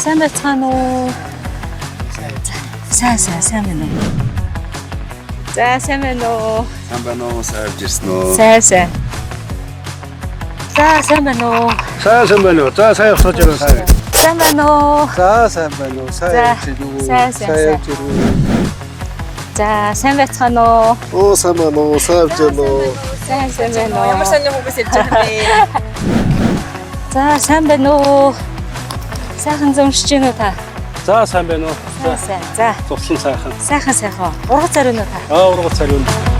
сайн байцгаана уу? Сайн байна уу? За сайн байна уу? Сайн байна уу? Сайж ирсэн үү? Сайн. За сайн байна уу? Сайн байна уу? За сайн явах гэж байна. Сайн байна уу? За сайн байна уу? Сайн явж ирүү. За сайн байцгаана уу? Оо сайн байна уу? Сайн явж байна уу? Сайн байна уу? Ямар сайн хүмүүс ирж байгаа бэ? За сайн байна уу? Сайхан зэмшиж гинэ үү та? За сайн байна уу? Сайн. За Цуглан сайхан. сайхан. Ургац царина уу та? Ургац царина.